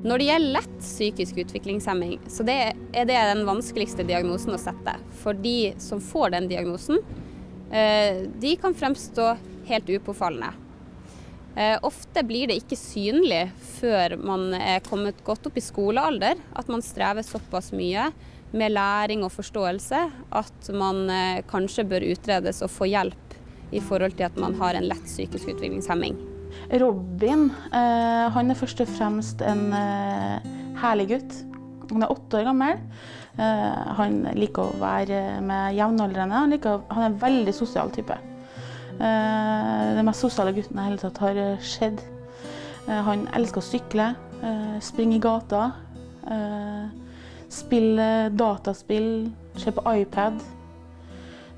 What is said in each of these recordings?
Når det gjelder lett psykisk utviklingshemming, så er det den vanskeligste diagnosen å sette. For de som får den diagnosen, de kan fremstå helt upåfallende. Ofte blir det ikke synlig før man er kommet godt opp i skolealder, at man strever såpass mye med læring og forståelse, at man kanskje bør utredes og få hjelp i forhold til at man har en lett psykisk utviklingshemming. Robin, han er først og fremst en herlig gutt. Han er 8 år gammel. Han liker å være med jevnaldrende. Han er en veldig sosial type. Den mest sosiale gutten jeg hele tatt har skjedd. Han elsker å sykle, springe i gata, spille dataspill, se på iPad.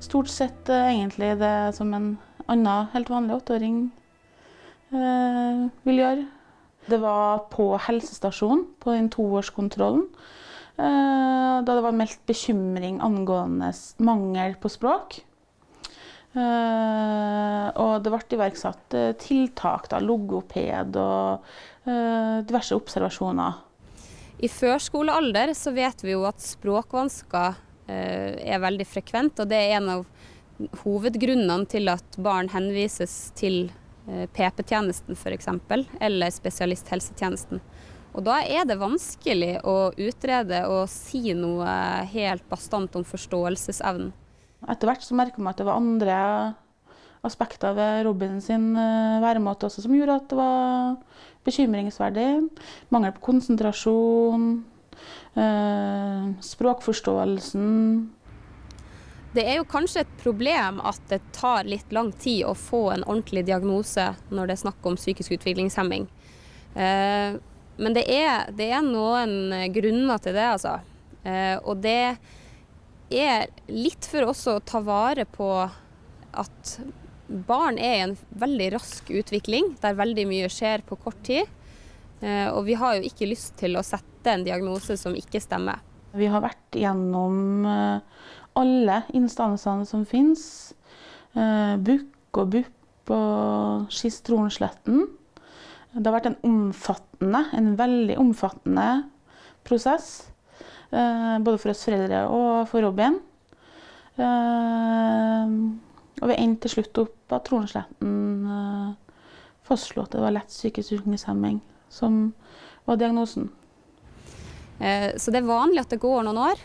Stort sett egentlig det som en annen helt vanlig 8-åring vil gjøre. Det var på helsestasjonen, på den 2-årskontrollen, da det var meldt bekymring angående mangel på språk. Og det ble iverksatt tiltak, logoped og diverse observasjoner. I førskolealder så vet vi jo at språkvansker er veldig frekvent, og det er en av hovedgrunnene til at barn henvises til PP-tjenesten for eksempel, eller spesialisthelsetjenesten. Og da er det vanskelig å utrede og si noe helt bastant om forståelsesevnen. Etter hvert så merket man at det var andre aspekter ved Robin sin væremåte også, som gjorde at det var bekymringsverdig. Mangel på konsentrasjon, språkforståelsen. Det er jo kanskje et problem at det tar litt lang tid å få en ordentlig diagnose når det er snakk om psykisk utviklingshemming. Men det er noen grunner til det, altså. Og det er litt for oss å ta vare på at barn er i en veldig rask utvikling, der veldig mye skjer på kort tid. Og vi har jo ikke lyst til å sette en diagnose som ikke stemmer. Vi har vært gjennom alle instansene som finnes. BUK og BUP og SKIS Tronsletten. Det har vært en veldig omfattende prosess. Både for oss foreldre og for Robin. Og vi endte til slutt opp at Tronsletten fastslo at det var lett psykisk utviklingshemming som var diagnosen. Så det er vanlig at det går noen år.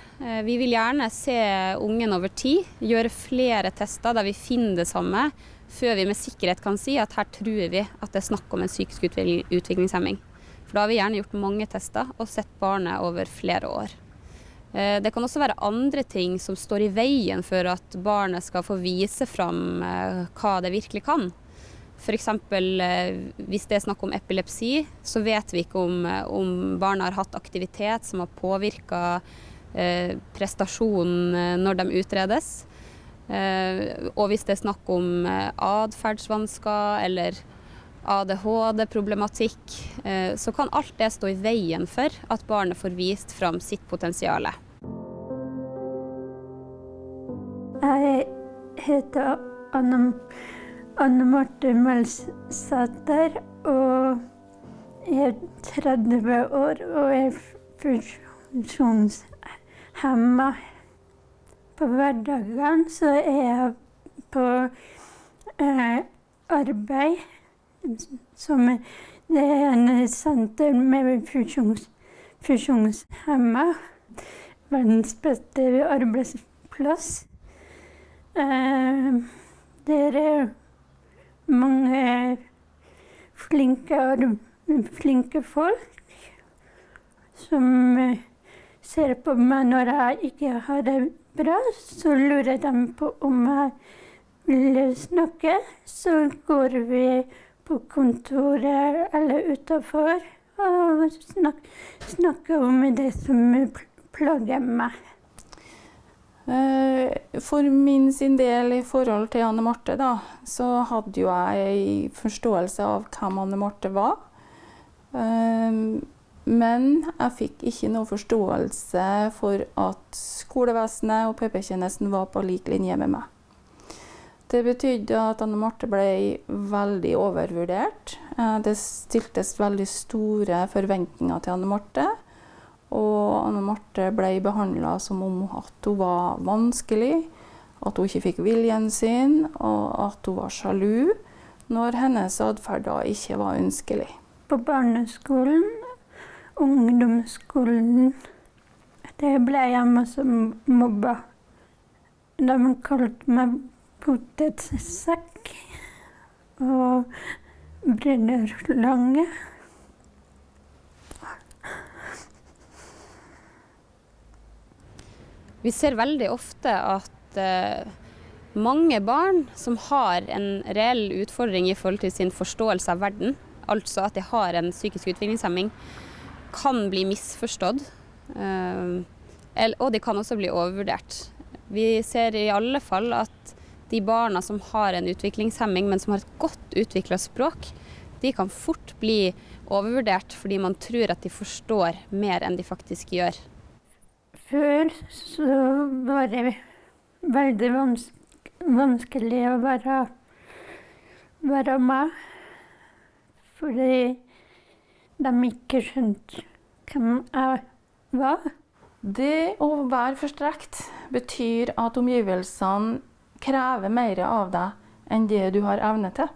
Vi vil gjerne se ungen over tid, gjøre flere tester der vi finner det samme, før vi med sikkerhet kan si at her tror vi at det er snakk om en psykisk utviklingshemming. For da har vi gjerne gjort mange tester og sett barnet over flere år. Det kan også være andre ting som står i veien for at barnet skal få vise fram hva det virkelig kan. For eksempel hvis det er snakk om epilepsi, så vet vi ikke om barnet har hatt aktivitet som har påvirket prestasjonen når de utredes. Og hvis det er snakk om adferdsvansker eller ADHD-problematikk, så kan alt det stå i veien for at barnet får vist fram sitt potensial. Jeg heter Anne Marte Melsæter og er 30 år og er funksjonshemmet. På hverdagen så er jeg på arbeid. Det er en senter med funksjonshemmede. Verdens beste arbeidsplass. Det er mange flinke folk som ser på meg når jeg ikke har det bra. Så lurer de på om jeg vil snakke. Så går vi på kontoret eller utenfor og snakke om det som plager meg. For min sin del i forhold til Anne Marte da, så hadde jo jeg en forståelse av hvem Anne Marte var. Men jeg fikk ikke noe forståelse for at skolevesenet og PP-tjenesten var på lik linje med meg. Det betydde at Anne Marte ble veldig overvurdert. Det stiltes veldig store forventninger til Anne Marte. Og Anne Marte ble behandlet som om at hun var vanskelig, at hun ikke fikk viljen sin, og at hun var sjalu, når hennes adferd da ikke var ønskelig. På barneskolen, ungdomsskolen, det ble jeg masse mobba. De kalte meg potetsekk og brennerlange. Vi ser veldig ofte at mange barn som har en reell utfordring i forhold til sin forståelse av verden, altså at de har en psykisk utviklingshemming, kan bli misforstått, og de kan også bli overvurdert. Vi ser i alle fall at de barna som har en utviklingshemming, men som har et godt utviklet språk, de kan fort bli overvurdert fordi man tror at de forstår mer enn de faktisk gjør. Før så var det veldig vanskelig å være meg, fordi de ikke skjønte hvem jeg var. Det å være forstrekt betyr at omgivelsene krever mer av deg enn det du har evne til.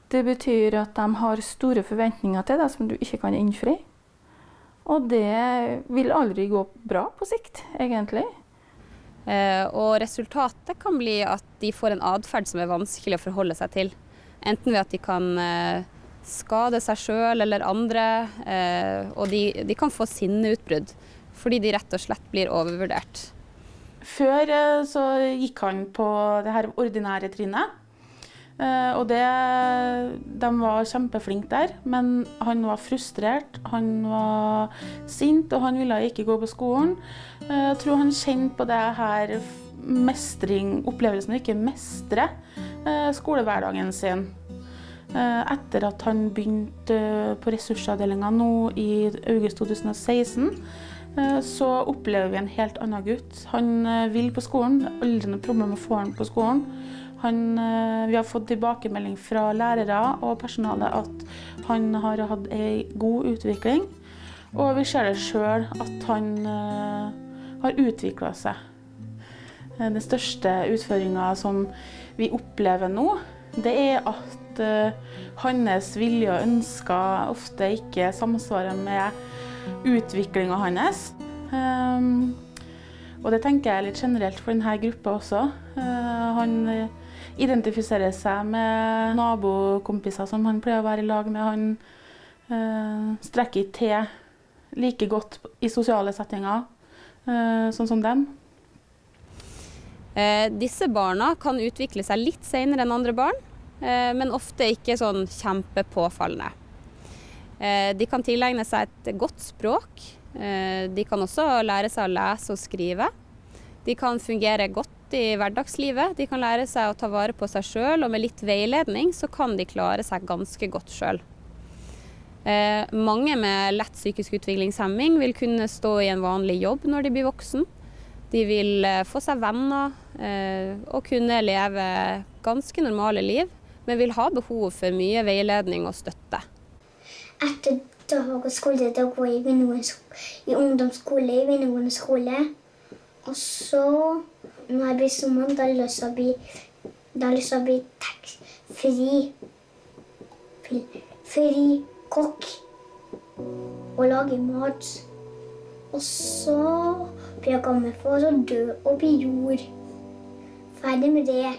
Det betyr at de har store forventninger til deg som du ikke kan innfri. Og det vil aldri gå bra på sikt, egentlig. Og resultatet kan bli at de får en adferd som er vanskelig å forholde seg til. Enten ved at de kan skade seg selv eller andre, og de kan få sinneutbrudd, fordi de rett og slett blir overvurdert. Før så gikk han på det her ordinære trinnet, og de var kjempeflinke der, men han var frustrert, han var sint, og han ville ikke gå på skolen. Jeg tror han kjente på det her opplevelsen å ikke mestre skolehverdagen sin. Etter at han begynte på ressursavdelingen nå i august 2016, så opplever vi en helt annen gutt. Han vil på skolen, aldri noe problem med å få han på skolen. Vi har fått tilbakemelding fra lærere og personale at han har hatt en god utvikling, og vi ser det selv at han har utviklet seg. Den største utfordringen som vi opplever nå, det er at hans vilje og ønsker ofte ikke samsvarer med utviklingen hans. Og det tenker jeg er litt generelt for denne gruppa også. Han identifiserer seg med nabokompiser som han pleier å være i lag med. Han strekker ikke til like godt i sosiale settinger, sånn som dem. Disse barna kan utvikle seg litt senere enn andre barn, men ofte ikke sånn kjempepåfallende. De kan tilegne seg et godt språk. De kan også lære seg å lese og skrive. De kan fungere godt i hverdagslivet. De kan lære seg å ta vare på seg selv, og med litt veiledning så kan de klare seg ganske godt selv. Mange med lett psykisk utviklingshemming vil kunne stå i en vanlig jobb når de blir voksen. De vil få seg venner og kunne leve ganske normale liv, men vil ha behov for mye veiledning og støtte. Etter dag og skole, da går jeg i ungdomsskole, i videregående skole. Og så, når jeg blir sommer, da har jeg lyst til å bli fri kokk og lage mat. Og så blir jeg gammel for å dø og bli jord. Ferdig med det.